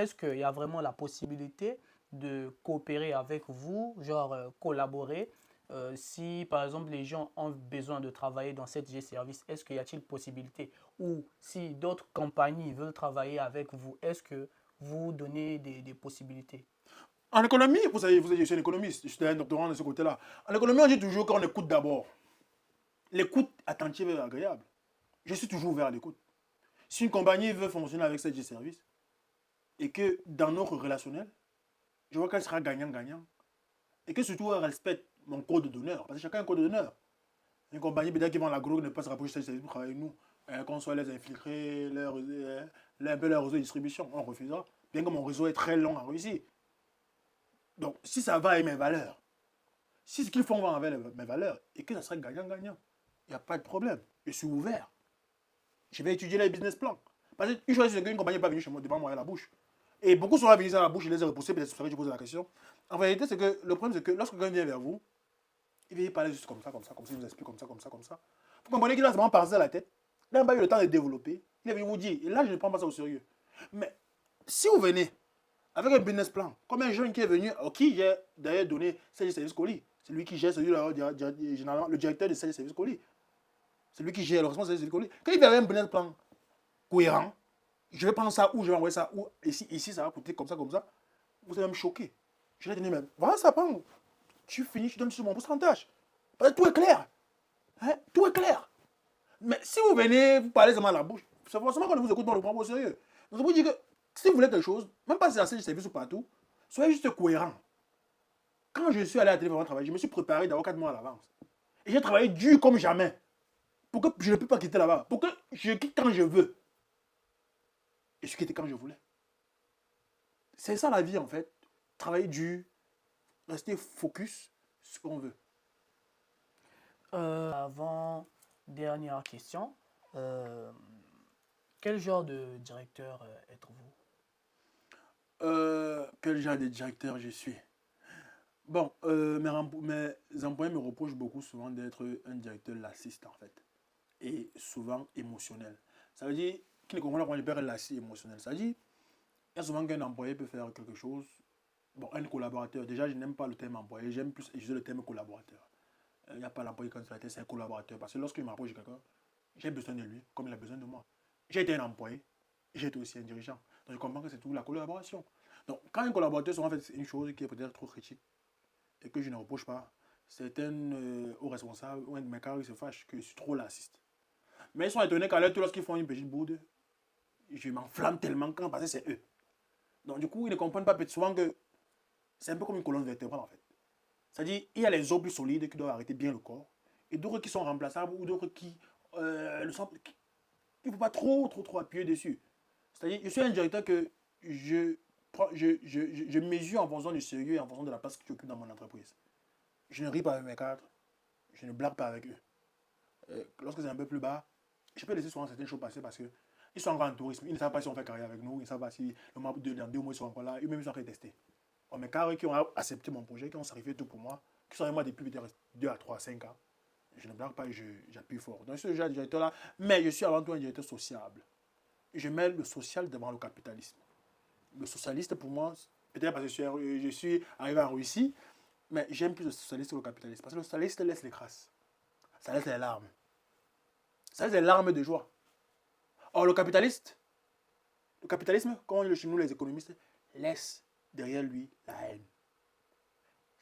est-ce qu'il y a vraiment la possibilité de coopérer avec vous, genre collaborer si par exemple les gens ont besoin de travailler dans cette G-Service, est-ce qu'il y a-t-il possibilité? Ou si d'autres compagnies veulent travailler avec vous, est-ce que vous donnez des possibilités? En économie, vous savez, je suis un économiste, je suis un doctorant de ce côté-là. En économie, on dit toujours qu'on écoute d'abord. L'écoute attentive et agréable. Je suis toujours ouvert à l'écoute. Si une compagnie veut fonctionner avec cette service et que dans notre relationnel, je vois qu'elle sera gagnant-gagnant et que surtout elle respecte mon code d'honneur, parce que chacun a un code d'honneur. Une compagnie peut-être qui vend l'agro ne peut pas se rapprocher de cette service pour travailler avec nous, qu'on soit les infiltrer, un peu leur réseau de distribution, on refusera, bien que mon réseau est très long à réussir. Donc si ça va avec mes valeurs, si ce qu'ils font va avec mes valeurs et que ça sera gagnant-gagnant, il n'y a pas de problème. Je suis ouvert. Je vais étudier les business plans. Parce qu'une chose, c'est qu'une compagnie n'est pas venue chez moi devant moi à la bouche. Et beaucoup sont venus à la bouche, je les ai repoussés, peut-être c'est pour ça que je pose la question. En réalité, c'est que le problème, c'est que lorsque quelqu'un vient vers vous, il vient parler juste comme ça, il vous explique comme ça, comme ça, comme ça. Vous comprenez qu'il a vraiment passé la tête. Il n'a pas eu le temps de développer. Il est venu vous dire, et là, je ne prends pas ça au sérieux. Mais si vous venez avec un business plan, comme un jeune qui est venu, qui j'ai d'ailleurs donné service colis, c'est lui qui gère généralement le directeur de service colis. C'est lui qui gère le responsable de service colis. Quand il vient avec un business plan cohérent, je vais prendre ça ou je vais envoyer ça ou ici ça va coûter comme ça, vous allez me choquer. Je vais te dire, mais voilà, ça prend. Tu finis, tu donnes sur mon pourcentage. Parce que tout est clair. Hein? Tout est clair. Mais si vous venez, vous parlez seulement à la bouche, c'est forcément qu'on ne vous écoute pas, on le prend au sérieux. Donc, je vous dis que si vous voulez quelque chose, même pas si c'est assez de service ou partout, soyez juste cohérent. Quand je suis allé à la télé pour travailler, je me suis préparé d'avoir 4 mois à l'avance. Et j'ai travaillé dur comme jamais. Pour que je ne peux pas quitter là-bas. Pour que je quitte quand je veux. Et je quitte quand je voulais. C'est ça la vie en fait. Travailler dur, rester focus sur ce qu'on veut. Avant, dernière question. Euh, Quel genre de directeur êtes-vous? Quel genre de directeur je suis? Bon, mes employés me reprochent beaucoup souvent d'être un directeur lassiste en fait. Et souvent émotionnel. Ça veut dire qu'ils ne comprennent pas comment je peux être lassiste émotionnel. Ça veut dire, il y a souvent qu'un employé peut faire quelque chose. Bon, un collaborateur, déjà je n'aime pas le terme employé, j'aime plus utiliser le terme collaborateur. Il n'y a pas l'employé quand c'est un collaborateur. Parce que lorsque je m'approche de quelqu'un, j'ai besoin de lui comme il a besoin de moi. J'ai été un employé, j'ai été aussi un dirigeant. Donc je comprends que c'est tout la collaboration. Donc quand un collaborateur souvent fait une chose qui est peut-être trop critique et que je ne reproche pas, c'est un haut responsable ou un de mes cadres qui se fâche que je suis trop lassiste. Mais ils sont étonnés qu'à l'heure, lorsqu'ils font une petite bourde, je m'enflamme tellement quand parce que c'est eux. Donc du coup, ils ne comprennent pas souvent que c'est un peu comme une colonne vertébrale en fait. C'est-à-dire, il y a les os plus solides qui doivent arrêter bien le corps, et d'autres qui sont remplaçables, ou d'autres qui le sont. Il ne faut pas trop appuyer dessus. C'est-à-dire, je suis un directeur que je mesure en fonction du sérieux et en fonction de la place que tu occupes dans mon entreprise. Je ne ris pas avec mes cadres, je ne blague pas avec eux. Lorsque c'est un peu plus bas, je peux laisser souvent certaines choses passer parce que ils sont encore en tourisme, ils ne savent pas si on fait carrière avec nous, ils ne savent pas si dans 2 mois ils sont encore là, eux-mêmes ils sont en train de tester. Bon, mes cadres qui ont accepté mon projet, qui ont sacrifié tout pour moi, qui sont avec moi depuis 2 à 3 à 5 ans, je ne blague pas, j'appuie fort. Donc, je suis ce directeur-là, mais je suis avant tout un directeur sociable. Je mets le social devant le capitalisme. Le socialiste, pour moi, peut-être parce que je suis arrivé en Russie, mais j'aime plus le socialiste que le capitaliste. Parce que le socialiste laisse les crasses. Ça laisse les larmes. Ça laisse les larmes de joie. Or, le capitalisme, comme on dit chez nous les économistes, laisse derrière lui la haine.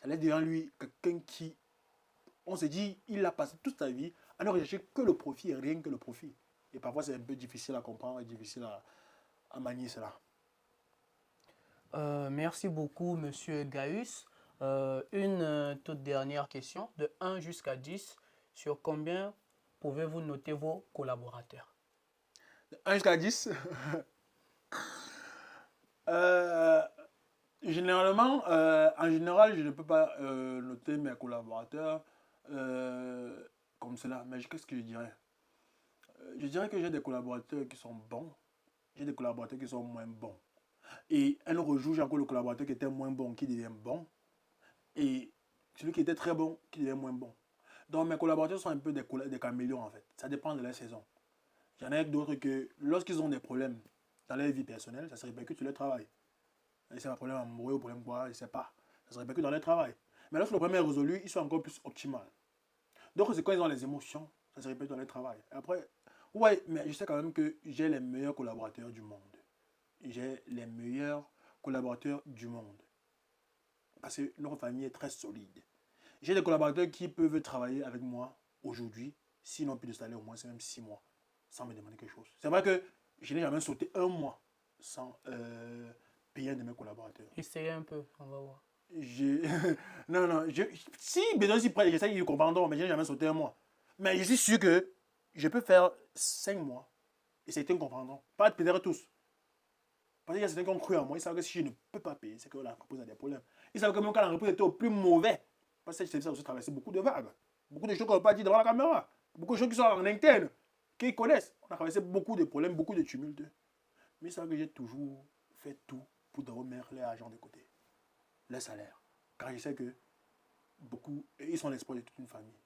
Ça laisse derrière lui quelqu'un qui, on se dit, il a passé toute sa vie à ne rechercher que le profit et rien que le profit. Et parfois, c'est un peu difficile à comprendre et difficile à manier cela. Merci beaucoup, Monsieur Gaius. Une toute dernière question, de 1 jusqu'à 10, sur combien pouvez-vous noter vos collaborateurs? De 1 jusqu'à 10, euh, généralement, en général, je ne peux pas noter mes collaborateurs comme cela. Mais qu'est-ce que je dirais? Je dirais que j'ai des collaborateurs qui sont bons, j'ai des collaborateurs qui sont moins bons. Et un autre jour, j'ai encore le collaborateur qui était moins bon, qui devient bon. Et celui qui était très bon, qui devient moins bon. Donc mes collaborateurs sont un peu des caméléons en fait. Ça dépend de la saison. Il y en a d'autres que lorsqu'ils ont des problèmes dans leur vie personnelle, ça se répercute sur leur travail. c'est un problème amoureux ou problème quoi, je ne sais pas. Ça se répercute dans leur travail. Mais lorsque le problème est résolu, ils sont encore plus optimales. Donc, c'est quand ils ont les émotions, ça se répercute dans leur travail. Et après, ouais, mais je sais quand même que j'ai les meilleurs collaborateurs du monde. J'ai les meilleurs collaborateurs du monde. Parce que notre famille est très solide. J'ai des collaborateurs qui peuvent travailler avec moi aujourd'hui, s'ils n'ont plus de salaire au moins, c'est même 6 mois, sans me demander quelque chose. C'est vrai que je n'ai jamais sauté un mois sans payer un de mes collaborateurs. Essayez un peu, on va voir. Je... non, non, si besoin s'y prête, j'essaie de comprendre, mais je n'ai jamais sauté un mois. Mais je suis sûr que je peux faire 5 mois et certains comprendront. Pas peut-être tous. Parce qu'il y a certains qui ont cru en moi, ils savent que si je ne peux pas payer, c'est que l'entreprise a des problèmes. Ils savent que même quand l'entreprise était au plus mauvais, parce que ça a aussi traversé beaucoup de vagues. Beaucoup de choses qu'on n'a pas dit devant la caméra. Beaucoup de choses qui sont en interne, qu'ils connaissent. On a traversé beaucoup de problèmes, beaucoup de tumultes. Mais ils savent que j'ai toujours fait tout pour d'abord mettre les agents de côté. Les salaires. Car je sais que beaucoup, ils sont l'espoir de toute une famille.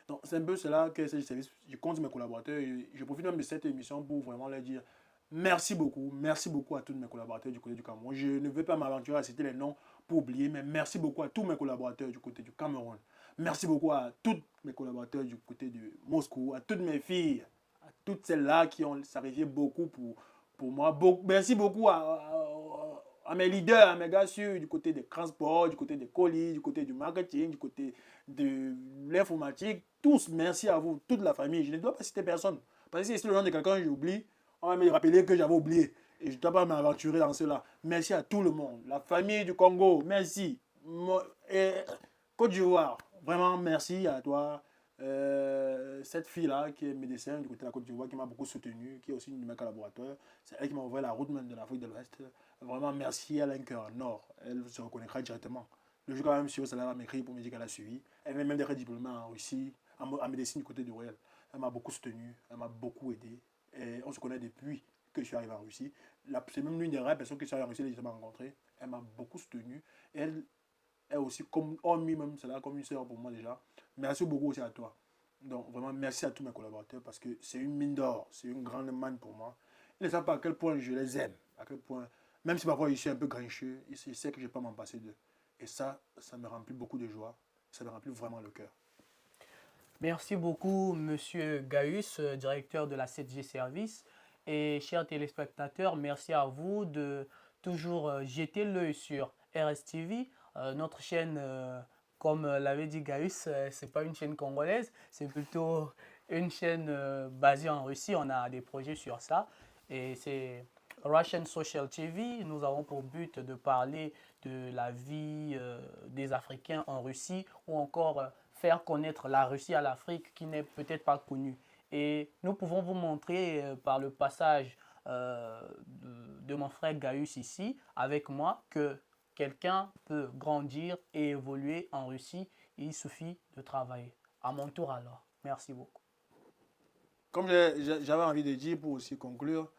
Donc c'est un peu cela que je compte mes collaborateurs. Et je profite même de cette émission pour vraiment leur dire merci beaucoup à tous mes collaborateurs du côté du Cameroun. Je ne vais pas m'aventurer à citer les noms pour oublier, mais merci beaucoup à tous mes collaborateurs du côté du Cameroun. Merci beaucoup à tous mes collaborateurs du côté de Moscou, à toutes mes filles, à toutes celles-là qui ont sacrifié beaucoup pour moi. Merci beaucoup à mes leaders, à mes gars sûrs du côté des transports, du côté des colis, du côté du marketing, du côté de l'informatique. Tous, merci à vous, toute la famille. Je ne dois pas citer personne. Parce que si c'est le nom de quelqu'un, j'oublie, on va me rappeler que j'avais oublié. Et je ne dois pas m'aventurer dans cela. Merci à tout le monde. La famille du Congo, merci. Et Côte d'Ivoire, vraiment merci à toi. Cette fille-là, qui est médecin du côté de la Côte d'Ivoire, qui m'a beaucoup soutenu, qui est aussi une de mes collaborateurs, c'est elle qui m'a ouvert la route même de l'Afrique de l'Ouest. Vraiment merci, elle a un cœur en or. Elle se reconnaîtra directement. Le jour quand même sur ça, elle va m'écrire pour me dire qu'elle a suivi. Elle vient même d'être diplômée en Russie, en médecine du côté du Royal. Elle m'a beaucoup soutenu, elle m'a beaucoup aidé. Et on se connaît depuis que je suis arrivé en Russie. C'est même l'une des rares personnes que je suis arrivé en Russie, que j'ai rencontré. Elle m'a beaucoup soutenu. Et elle est aussi, comme même, c'est là comme une sœur pour moi déjà. Merci beaucoup aussi à toi. Donc vraiment, merci à tous mes collaborateurs parce que c'est une mine d'or, c'est une grande manne pour moi. Ils ne savent pas à quel point je les aime, à quel point, même si parfois je suis un peu grincheux, ils savent que je ne vais pas m'en passer d'eux. Et ça me remplit beaucoup de joie, ça me remplit vraiment le cœur. Merci beaucoup, Monsieur Gaius, directeur de la 7G Service. Et chers téléspectateurs, merci à vous de toujours jeter l'œil sur RSTV, notre chaîne, comme l'avait dit Gaius, c'est pas une chaîne congolaise, c'est plutôt une chaîne basée en Russie. On a des projets sur ça. Et c'est Russian Social TV. Nous avons pour but de parler de la vie des Africains en Russie ou encore faire connaître la Russie à l'Afrique qui n'est peut-être pas connue. Et nous pouvons vous montrer par le passage de mon frère Gaius ici, avec moi, que quelqu'un peut grandir et évoluer en Russie. Il suffit de travailler. À mon tour alors. Merci beaucoup. Comme j'avais envie de dire pour aussi conclure,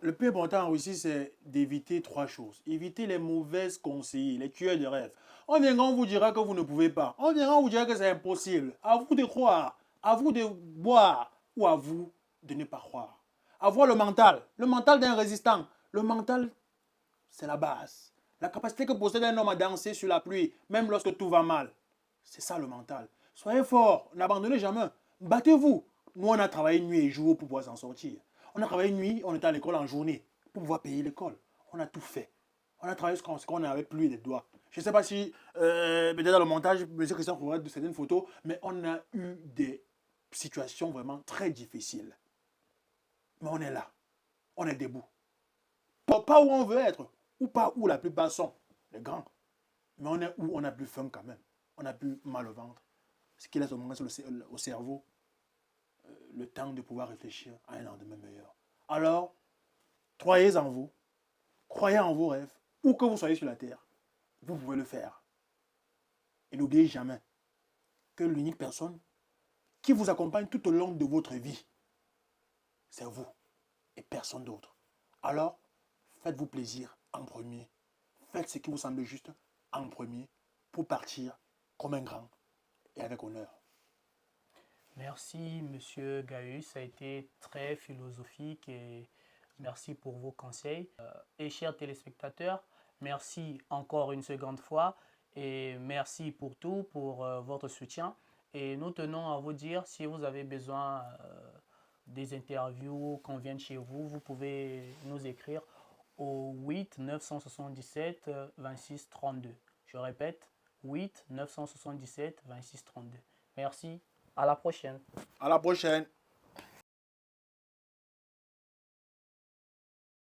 le plus important en Russie, c'est d'éviter 3 choses. Éviter les mauvaises conseillers, les tueurs de rêve. On viendra, on vous dira que vous ne pouvez pas. On viendra, on vous dira que c'est impossible. À vous de croire, à vous de boire ou à vous de ne pas croire. Avoir le mental d'un résistant. Le mental, c'est la base. La capacité que possède un homme à danser sur la pluie, même lorsque tout va mal. C'est ça le mental. Soyez forts, n'abandonnez jamais. Battez-vous. Nous, on a travaillé nuit et jour pour pouvoir s'en sortir. On a travaillé nuit, on était à l'école en journée pour pouvoir payer l'école. On a tout fait. On a travaillé ce qu'on n'avait plus les doigts. Je ne sais pas si, peut-être dans le montage, M. Christian pourrait de certaines photos, mais on a eu des situations vraiment très difficiles. Mais on est là. On est debout. Pas où on veut être, ou pas où la plupart sont, les grands. Mais on est où on a plus faim quand même. On a plus mal au ventre. Ce qui laisse au moment au cerveau le temps de pouvoir réfléchir à un lendemain meilleur. Alors, croyez en vous, croyez en vos rêves, où que vous soyez sur la terre, vous pouvez le faire. Et n'oubliez jamais que l'unique personne qui vous accompagne tout au long de votre vie, c'est vous et personne d'autre. Alors, faites-vous plaisir en premier. Faites ce qui vous semble juste en premier pour partir comme un grand et avec honneur. Merci, Monsieur Gaius. Ça a été très philosophique et merci pour vos conseils. Et chers téléspectateurs, Merci encore une seconde fois et merci pour tout, pour votre soutien. Et nous tenons à vous dire, si vous avez besoin des interviews, qu'on vienne chez vous, vous pouvez nous écrire au 8 977 26 32. Je répète, 8 977 26 32. Merci, à la prochaine. À la prochaine.